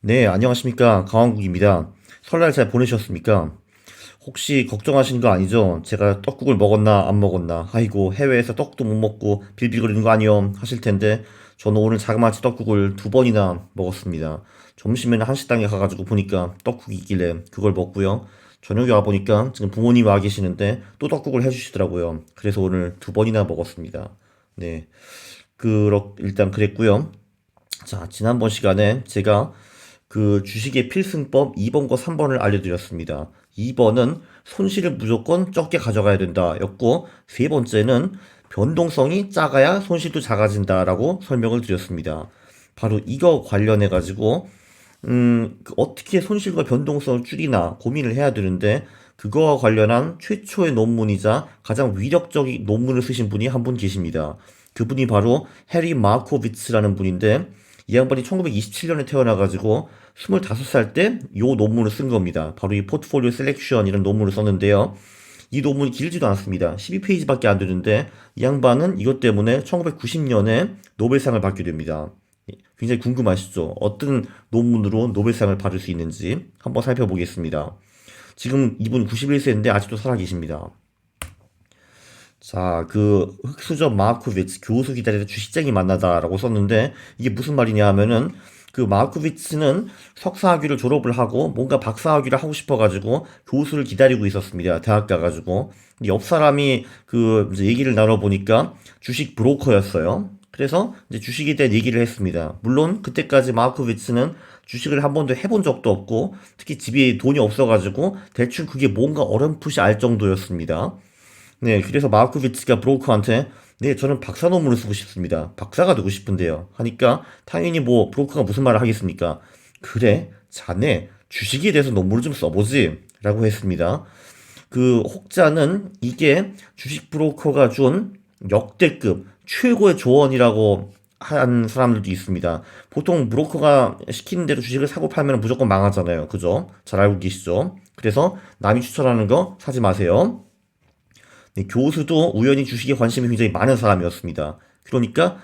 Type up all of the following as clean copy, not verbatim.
네, 안녕하십니까. 강원국입니다. 설날 잘 보내셨습니까? 혹시 걱정하시는 거 아니죠? 제가 떡국을 먹었나, 안 먹었나? 아이고, 해외에서 떡도 못 먹고 빌빌거리는 거 아니요? 하실 텐데, 저는 오늘 자그마치 떡국을 두 번이나 먹었습니다. 점심에는 한식당에 가가지고 보니까 떡국이 있길래 그걸 먹고요. 저녁에 와보니까 지금 부모님 와 계시는데 또 떡국을 해주시더라고요. 그래서 오늘 두 번이나 먹었습니다. 네. 일단 그랬고요. 자, 지난번 시간에 제가 그 주식의 필승법 2번과 3번을 알려드렸습니다. 2번은 손실을 무조건 적게 가져가야 된다 였고, 세 번째는 변동성이 작아야 손실도 작아진다라고 설명을 드렸습니다. 바로 이거 관련해 가지고 어떻게 손실과 변동성을 줄이나 고민을 해야 되는데, 그거와 관련한 최초의 논문이자 가장 위력적인 논문을 쓰신 분이 한 분 계십니다. 그분이 바로 해리 마코비츠라는 분인데, 이 양반이 1927년에 태어나가지고 25살 때 요 논문을 쓴 겁니다. 바로 이 포트폴리오 셀렉션 이런 논문을 썼는데요. 이 논문이 길지도 않습니다. 12페이지밖에 안 되는데 이 양반은 이것 때문에 1990년에 노벨상을 받게 됩니다. 굉장히 궁금하시죠? 어떤 논문으로 노벨상을 받을 수 있는지 한번 살펴보겠습니다. 지금 이분 91세인데 아직도 살아계십니다. 자, 그 흑수저 마코비츠 교수 기다리다 주식쟁이 만나다라고 썼는데 이게 무슨 말이냐 하면은 그 마코비츠는 석사학위를 졸업을 하고 뭔가 박사학위를 하고 싶어가지고 교수를 기다리고 있었습니다. 대학 가가지고. 근데 옆 사람이 그 이제 얘기를 나눠보니까 주식 브로커였어요. 그래서 이제 주식에 대한 얘기를 했습니다. 물론 그때까지 마코비츠는 주식을 한 번도 해본 적도 없고 특히 집에 돈이 없어가지고 대충 그게 뭔가 어렴풋이 알 정도였습니다. 네, 그래서 마코비치가 브로커한테 네, 저는 박사 논문을 쓰고 싶습니다. 박사가 되고 싶은데요. 하니까 당연히 뭐 브로커가 무슨 말을 하겠습니까? 그래, 자네 주식에 대해서 논문을 좀 써보지. 라고 했습니다. 그 혹자는 이게 주식 브로커가 준 역대급 최고의 조언이라고 한 사람들도 있습니다. 보통 브로커가 시키는 대로 주식을 사고 팔면 무조건 망하잖아요. 그죠? 잘 알고 계시죠? 그래서 남이 추천하는 거 사지 마세요. 네, 교수도 우연히 주식에 관심이 굉장히 많은 사람이었습니다. 그러니까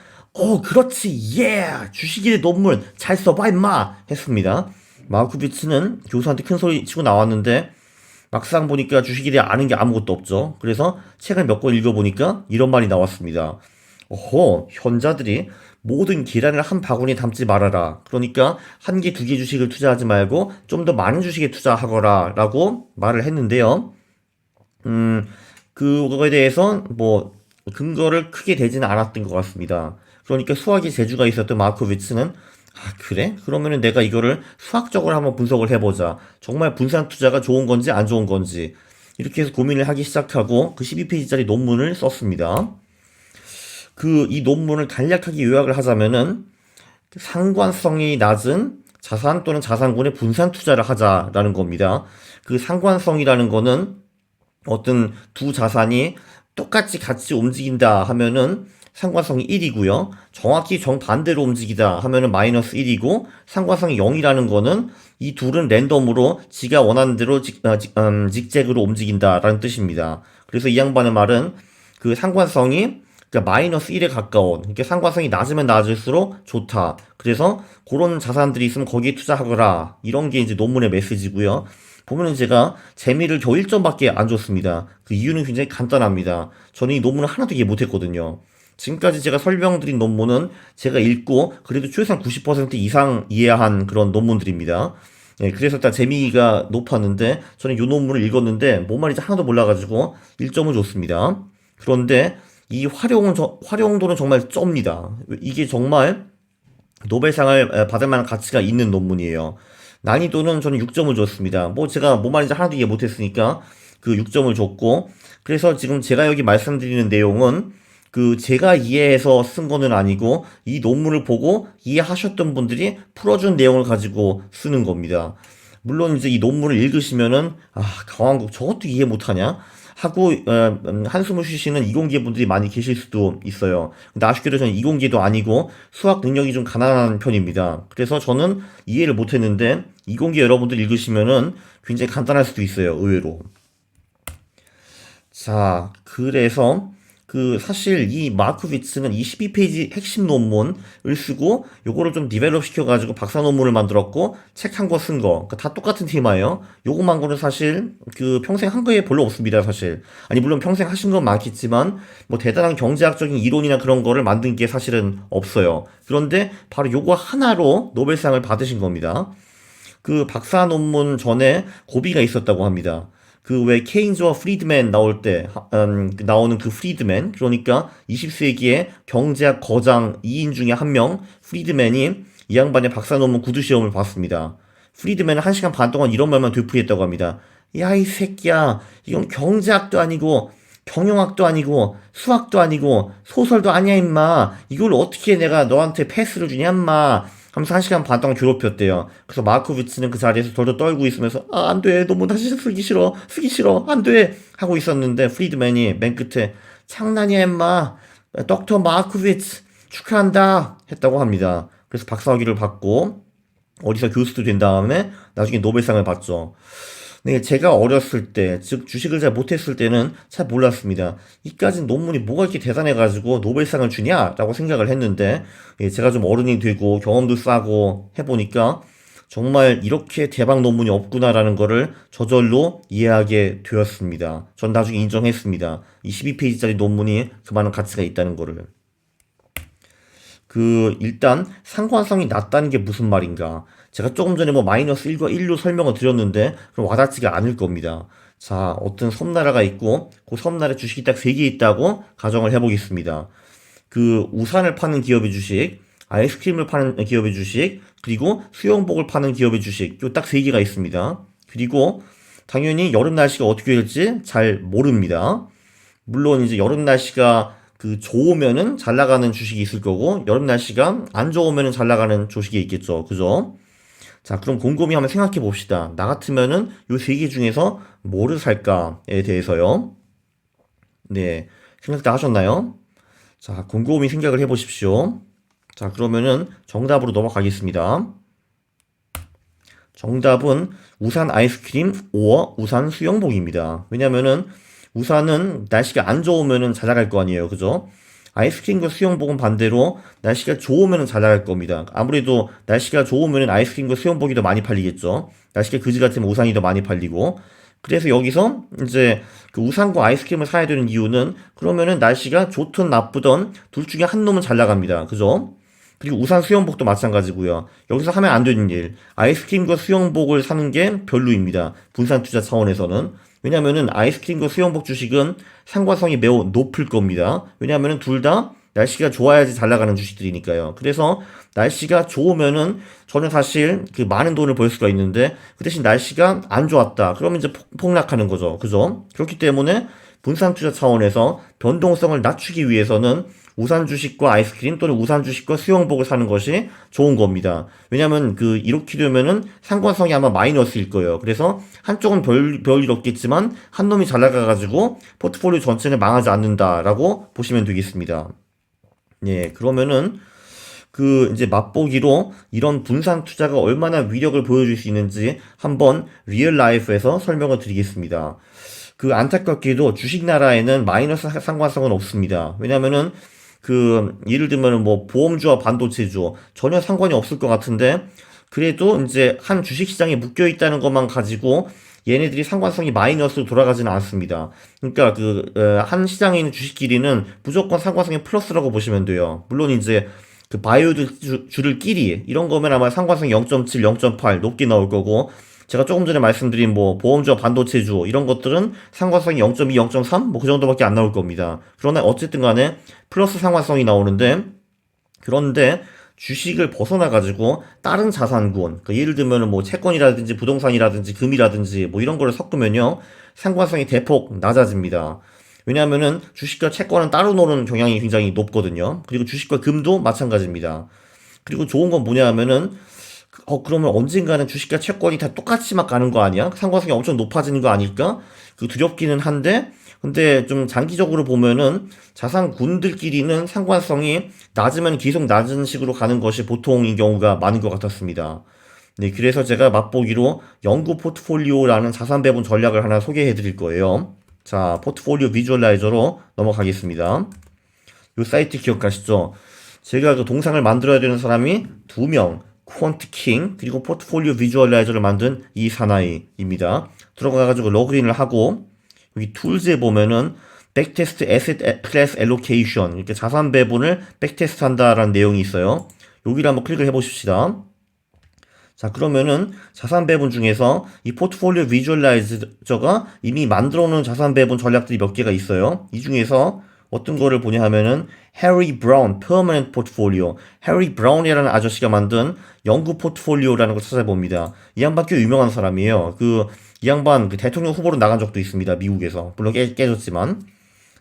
그렇지, 예! 주식의 논문 잘 써봐, 임마! 했습니다. 마우크비츠는 교수한테 큰 소리 치고 나왔는데 막상 보니까 주식에 대해 아는 게 아무것도 없죠. 그래서 책을 몇 권 읽어보니까 이런 말이 나왔습니다. 현자들이 모든 계란을 한 바구니에 담지 말아라. 그러니까 한 개, 두 개 주식을 투자하지 말고 좀 더 많은 주식에 투자하거라. 라고 말을 했는데요. 음, 그거에 대해서 뭐 근거를 크게 대지는 않았던 것 같습니다. 그러니까 수학의 재주가 있었던 마코비츠는 그래? 그러면은 내가 이거를 수학적으로 한번 분석을 해보자. 정말 분산 투자가 좋은 건지 안 좋은 건지 이렇게 해서 고민을 하기 시작하고 그 12페이지짜리 논문을 썼습니다. 그 이 논문을 간략하게 요약을 하자면은 상관성이 낮은 자산 또는 자산군의 분산 투자를 하자라는 겁니다. 그 상관성이라는 거는 어떤 두 자산이 똑같이 같이 움직인다 하면은 상관성이 1이고요. 정확히 정반대로 움직이다 하면은 마이너스 1이고 상관성이 0이라는 거는 이 둘은 랜덤으로 지가 원하는 대로 직잭으로 움직인다라는 뜻입니다. 그래서 이 양반의 말은 그 상관성이 그러니까 마이너스 1에 가까운 그러니까 상관성이 낮으면 낮을수록 좋다. 그래서 그런 자산들이 있으면 거기에 투자하거라. 이런 게 이제 논문의 메시지고요. 보면은 제가 재미를 겨우 1점밖에 안 줬습니다. 그 이유는 굉장히 간단합니다. 저는 이 논문을 하나도 이해 못했거든요. 지금까지 제가 설명드린 논문은 제가 읽고 그래도 최소한 90% 이상 이해한 그런 논문들입니다. 예, 그래서 일단 재미가 높았는데 저는 이 논문을 읽었는데 뭔 말인지 하나도 몰라가지고 1점을 줬습니다. 그런데 이 활용도는 정말 쩝니다. 이게 정말 노벨상을 받을 만한 가치가 있는 논문이에요. 난이도는 저는 6점을 줬습니다. 뭐 제가 뭔 말인지 하나도 이해 못했으니까 그 6점을 줬고, 그래서 지금 제가 여기 말씀드리는 내용은 그 제가 이해해서 쓴 거는 아니고 이 논문을 보고 이해하셨던 분들이 풀어준 내용을 가지고 쓰는 겁니다. 물론 이제 이 논문을 읽으시면은 강왕국 저것도 이해 못하냐 하고 한숨을 쉬시는 이공계 분들이 많이 계실 수도 있어요. 근데 아쉽게도 저는 이공계도 아니고 수학 능력이 좀 가난한 편입니다. 그래서 저는 이해를 못했는데 이공계 여러분들 읽으시면은 굉장히 간단할 수도 있어요. 의외로. 자, 그래서 사실 이 마크비츠는 이 12페이지 핵심 논문을 쓰고 요거를 좀 디벨롭 시켜가지고 박사 논문을 만들었고 책 한 거 쓴 거. 다 똑같은 테마예요. 요거 말고는 사실 평생 한 거에 별로 없습니다, 사실. 아니, 물론 평생 하신 건 많겠지만 뭐 대단한 경제학적인 이론이나 그런 거를 만든 게 사실은 없어요. 그런데 바로 요거 하나로 노벨상을 받으신 겁니다. 박사 논문 전에 고비가 있었다고 합니다. 왜 케인즈와 프리드맨 나올 때 나오는 프리드맨, 그러니까 20세기의 경제학 거장 2인 중에 한 명 프리드맨이 이 양반의 박사 논문 구두 시험을 봤습니다. 프리드맨은 1시간 반 동안 이런 말만 되풀이했다고 합니다. 야, 이 새끼야, 이건 경제학도 아니고 경영학도 아니고 수학도 아니고 소설도 아니야 임마. 이걸 어떻게 내가 너한테 패스를 주냐 임마 하면서 1시간 반 동안 괴롭혔대요. 그래서 마코비츠는 그 자리에서 덜덜 떨고 있으면서 안 돼, 너무 다시 쓰기 싫어 안 돼 하고 있었는데 프리드맨이 맨 끝에 장난이야 임마, 덕터 마코비츠 축하한다 했다고 합니다. 그래서 박사학위를 받고 어디서 교수도 된 다음에 나중에 노벨상을 받죠. 네, 제가 어렸을 때, 즉 주식을 잘 못했을 때는 잘 몰랐습니다. 이까진 논문이 뭐가 이렇게 대단해가지고 노벨상을 주냐라고 생각을 했는데, 제가 좀 어른이 되고 경험도 쌓고 해보니까 정말 이렇게 대박 논문이 없구나라는 거를 저절로 이해하게 되었습니다. 전 나중에 인정했습니다. 이 12페이지짜리 논문이 그만한 가치가 있다는 거를. 일단 상관성이 낮다는 게 무슨 말인가? 제가 조금 전에 뭐 마이너스 1과 1로 설명을 드렸는데 그럼 와닿지가 않을 겁니다. 자, 어떤 섬나라가 있고 그 섬나라에 주식이 딱 3개 있다고 가정을 해보겠습니다. 우산을 파는 기업의 주식, 아이스크림을 파는 기업의 주식, 그리고 수영복을 파는 기업의 주식, 요 딱 3개가 있습니다. 그리고 당연히 여름 날씨가 어떻게 될지 잘 모릅니다. 물론 이제 여름 날씨가 좋으면은 잘 나가는 주식이 있을 거고 여름 날씨가 안 좋으면은 잘 나가는 주식이 있겠죠. 그죠? 자, 그럼 곰곰이 한번 생각해 봅시다. 나 같으면은 요 3개 중에서 뭐를 살까에 대해서요. 네, 생각 다 하셨나요? 자, 곰곰이 생각을 해 보십시오. 자, 그러면은 정답으로 넘어가겠습니다. 정답은 우산 아이스크림 5 우산 수영복입니다. 왜냐면은 우산은 날씨가 안 좋으면은 잘 나갈 거 아니에요. 그죠? 아이스크림과 수영복은 반대로 날씨가 좋으면은 잘 나갈 겁니다. 아무래도 날씨가 좋으면은 아이스크림과 수영복이 더 많이 팔리겠죠. 날씨가 그지 같으면 우산이 더 많이 팔리고. 그래서 여기서 이제 우산과 아이스크림을 사야 되는 이유는 그러면은 날씨가 좋든 나쁘든 둘 중에 한 놈은 잘 나갑니다. 그죠? 그리고 우산 수영복도 마찬가지고요. 여기서 하면 안 되는 일, 아이스크림과 수영복을 사는 게 별로입니다. 분산 투자 차원에서는. 왜냐면은 아이스크림과 수영복 주식은 상관성이 매우 높을 겁니다. 왜냐면은 둘 다 날씨가 좋아야지 잘 나가는 주식들이니까요. 그래서 날씨가 좋으면은 저는 사실 많은 돈을 벌 수가 있는데 그 대신 날씨가 안 좋았다. 그러면 이제 폭락하는 거죠. 그죠? 그렇기 때문에 분산 투자 차원에서 변동성을 낮추기 위해서는 우산 주식과 아이스크림 또는 우산 주식과 수영복을 사는 것이 좋은 겁니다. 왜냐면 이렇게 되면은 상관성이 아마 마이너스일 거예요. 그래서 한쪽은 별일 없겠지만 한 놈이 잘 나가가지고 포트폴리오 전체는 망하지 않는다라고 보시면 되겠습니다. 예, 그러면은 이제 맛보기로 이런 분산 투자가 얼마나 위력을 보여줄 수 있는지 한번 리얼 라이프에서 설명을 드리겠습니다. 안타깝게도 주식 나라에는 마이너스 상관성은 없습니다. 왜냐면은 예를 들면 뭐 보험주와 반도체주 전혀 상관이 없을 것 같은데 그래도 이제 한 주식시장에 묶여 있다는 것만 가지고 얘네들이 상관성이 마이너스로 돌아가지는 않습니다. 그러니까 한 시장에 있는 주식끼리는 무조건 상관성이 플러스라고 보시면 돼요. 물론 이제 바이오주들끼리 이런 거면 아마 상관성이 0.7, 0.8 높게 나올 거고 제가 조금 전에 말씀드린 뭐 보험주와 반도체주 이런 것들은 상관성이 0.2, 0.3 뭐 그 정도밖에 안 나올 겁니다. 그러나 어쨌든 간에 플러스 상관성이 나오는데 그런데 주식을 벗어나 가지고 다른 자산군 예를 들면은 뭐 채권이라든지 부동산이라든지 금이라든지 뭐 이런 거를 섞으면요 상관성이 대폭 낮아집니다. 왜냐하면은 주식과 채권은 따로 노는 경향이 굉장히 높거든요. 그리고 주식과 금도 마찬가지입니다. 그리고 좋은 건 뭐냐 하면은 그러면 언젠가는 주식과 채권이 다 똑같이 막 가는 거 아니야? 상관성이 엄청 높아지는 거 아닐까? 두렵기는 한데, 근데 좀 장기적으로 보면은 자산군들끼리는 상관성이 낮으면 계속 낮은 식으로 가는 것이 보통인 경우가 많은 것 같았습니다. 네, 그래서 제가 맛보기로 연구 포트폴리오라는 자산 배분 전략을 하나 소개해 드릴 거예요. 자, 포트폴리오 비주얼라이저로 넘어가겠습니다. 이 사이트 기억하시죠? 제가 그 동상을 만들어야 되는 사람이 2명, 퀀트킹, 그리고 포트폴리오 비주얼라이저를 만든 이 사나이입니다. 들어가가지고 로그인을 하고, 여기 툴즈에 보면은 백테스트 에셋 클래스 엘로케이션, 이렇게 자산 배분을 백테스트 한다라는 내용이 있어요. 여기를 한번 클릭을 해보십시다. 자, 그러면은 자산 배분 중에서 이 포트폴리오 비주얼라이저가 이미 만들어 놓은 자산 배분 전략들이 몇 개가 있어요. 이 중에서 어떤 거를 보냐 하면은 해리 브라운 퍼머넌트 포트폴리오, 해리 브라운이라는 아저씨가 만든 영구 포트폴리오라는 걸 찾아봅니다. 이 양반 꽤 유명한 사람이에요. 이 양반 그 대통령 후보로 나간 적도 있습니다. 미국에서. 물론 깨졌지만.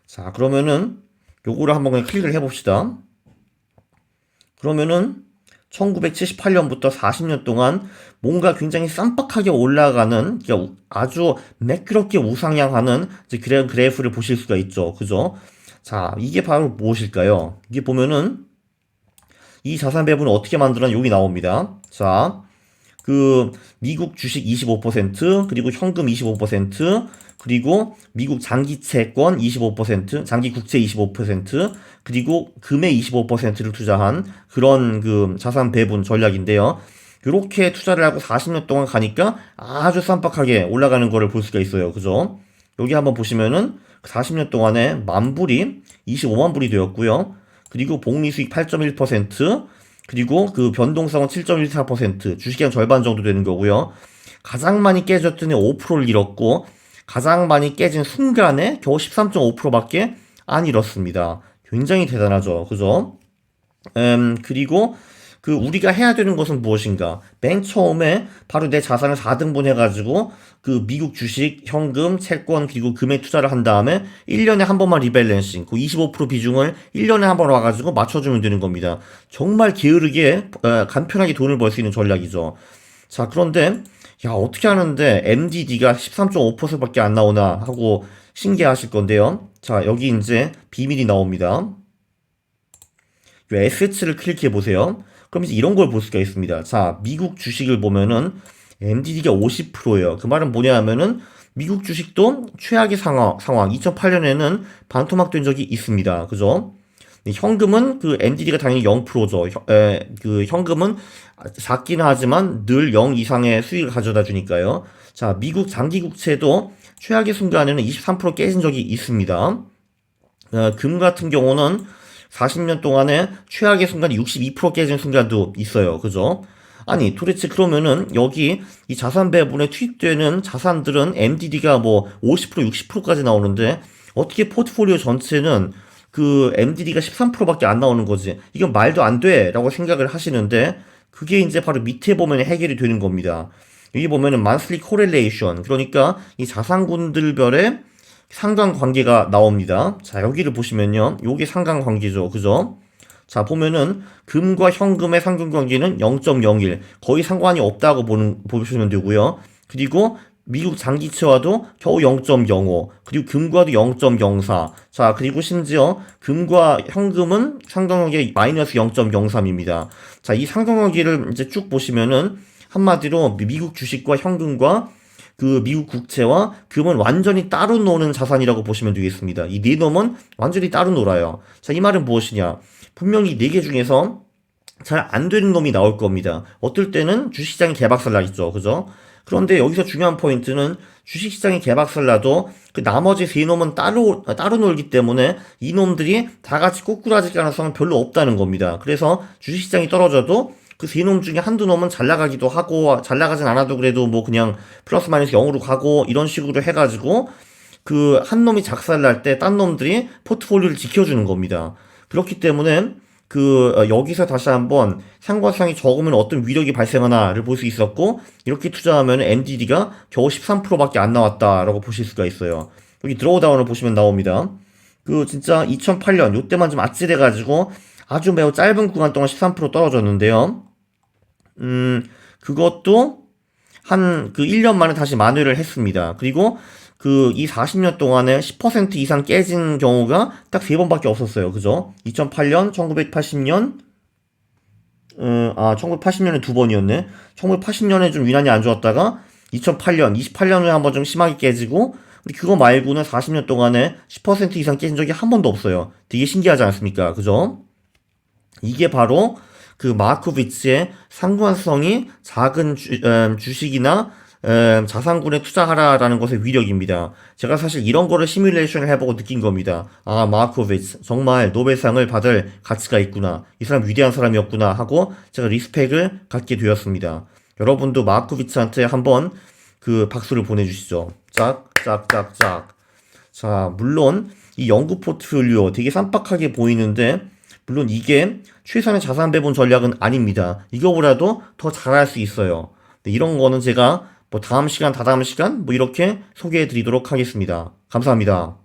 자, 그러면은 요거를 한번 그냥 클릭을 해봅시다. 그러면은 1978년부터 40년 동안 뭔가 굉장히 쌈박하게 올라가는, 아주 매끄럽게 우상향하는 그런 그래프를 보실 수가 있죠. 그죠? 자, 이게 바로 무엇일까요? 이게 보면은 이 자산 배분을 어떻게 만들었나 여기 나옵니다. 자, 미국 주식 25%, 그리고 현금 25%, 그리고 미국 장기 채권 25%, 장기 국채 25%, 그리고 금의 25%를 투자한 그런 자산 배분 전략인데요. 이렇게 투자를 하고 40년 동안 가니까 아주 쌈박하게 올라가는 거를 볼 수가 있어요. 그죠? 여기 한번 보시면은 40년 동안에 만불이 25만 불이 되었고요. 그리고 복리 수익 8.1%, 그리고 변동성은 7.14%, 주식의 한 절반 정도 되는 거고요. 가장 많이 깨졌더니 5%를 잃었고, 가장 많이 깨진 순간에 겨우 13.5%밖에 안 잃었습니다. 굉장히 대단하죠. 그죠? 그리고 우리가 해야 되는 것은 무엇인가? 맨 처음에 바로 내 자산을 4등분 해가지고 미국 주식, 현금, 채권, 그리고 금에 투자를 한 다음에 1년에 한 번만 리밸런싱, 25% 비중을 1년에 한 번 와가지고 맞춰주면 되는 겁니다. 정말 게으르게, 간편하게 돈을 벌 수 있는 전략이죠. 자, 그런데, 야, 어떻게 하는데 MDD가 13.5%밖에 안 나오나 하고 신기하실 건데요. 자, 여기 이제 비밀이 나옵니다. 이 에셋을 클릭해 보세요. 그럼 이제 이런 걸 볼 수가 있습니다. 자, 미국 주식을 보면은 MDD가 50%예요. 그 말은 뭐냐 하면은 미국 주식도 최악의 상황 2008년에는 반토막 된 적이 있습니다. 그죠? 현금은 MDD가 당연히 0%죠. 현금은 작긴 하지만 늘 0 이상의 수익을 가져다 주니까요. 자, 미국 장기 국채도 최악의 순간에는 23% 깨진 적이 있습니다. 금 같은 경우는 40년 동안에 최악의 순간이 62% 깨진 순간도 있어요. 그죠? 아니, 도대체 그러면은 여기 이 자산 배분에 투입되는 자산들은 MDD가 뭐 50%, 60%까지 나오는데 어떻게 포트폴리오 전체는 MDD가 13%밖에 안 나오는 거지? 이건 말도 안 돼! 라고 생각을 하시는데 그게 이제 바로 밑에 보면 해결이 되는 겁니다. 여기 보면은 monthly correlation, 그러니까 이 자산군들별의 상관관계가 나옵니다. 자, 여기를 보시면요. 요게 상관관계죠. 그죠? 자, 보면은 금과 현금의 상관관계는 0.01, 거의 상관이 없다고 보시면 되고요. 그리고 미국 장기채와도 겨우 0.05, 그리고 금과도 0.04. 자, 그리고 심지어 금과 현금은 상관관계 마이너스 0.03입니다. 자, 이 상관관계를 이제 쭉 보시면은 한마디로 미국 주식과 현금과 미국 국채와 금은 완전히 따로 노는 자산이라고 보시면 되겠습니다. 이 네 놈은 완전히 따로 놀아요. 자, 이 말은 무엇이냐? 분명히 네 개 중에서 잘 안 되는 놈이 나올 겁니다. 어떨 때는 주식시장이 개박살 나겠죠. 그죠? 그런데 여기서 중요한 포인트는 주식시장이 개박살 나도 나머지 세 놈은 따로 놀기 때문에 이 놈들이 다 같이 꼬꾸라질 가능성은 별로 없다는 겁니다. 그래서 주식시장이 떨어져도 세 놈 중에 한두 놈은 잘 나가기도 하고, 잘 나가진 않아도 그래도 뭐 그냥 플러스 마이너스 0으로 가고, 이런 식으로 해가지고, 한 놈이 작살날 때 딴 놈들이 포트폴리오를 지켜주는 겁니다. 그렇기 때문에, 여기서 다시 한번 상관성이 적으면 어떤 위력이 발생하나를 볼 수 있었고, 이렇게 투자하면 MDD가 겨우 13%밖에 안 나왔다라고 보실 수가 있어요. 여기 드로우다운을 보시면 나옵니다. 진짜 2008년, 요때만 좀 아찔해가지고, 아주 매우 짧은 구간 동안 13% 떨어졌는데요. 그것도 한 1년 만에 다시 만회를 했습니다. 그리고 이 40년 동안에 10% 이상 깨진 경우가 딱 3번밖에 없었어요. 그죠? 2008년, 1980년, 1980년에 2번이었네. 1980년에 좀 유난히 안 좋았다가 2008년, 28년에 한번 좀 심하게 깨지고 근데 그거 말고는 40년 동안에 10% 이상 깨진 적이 한 번도 없어요. 되게 신기하지 않습니까? 그죠? 이게 바로 그 마르코비츠의 상관성이 작은 주식이나 자산군에 투자하라라는 것의 위력입니다. 제가 사실 이런 거를 시뮬레이션을 해보고 느낀 겁니다. 아, 마르코비츠 정말 노벨상을 받을 가치가 있구나. 이 사람 위대한 사람이었구나 하고 제가 리스펙을 갖게 되었습니다. 여러분도 마르코비츠한테 한번 그 박수를 보내주시죠. 짝, 짝, 짝, 짝. 자, 물론 이 연구 포트폴리오 되게 쌈박하게 보이는데 물론 이게 최선의 자산 배분 전략은 아닙니다. 이거보다도 더 잘할 수 있어요. 네, 이런 거는 제가 뭐 다음 시간, 다다음 시간 뭐 이렇게 소개해 드리도록 하겠습니다. 감사합니다.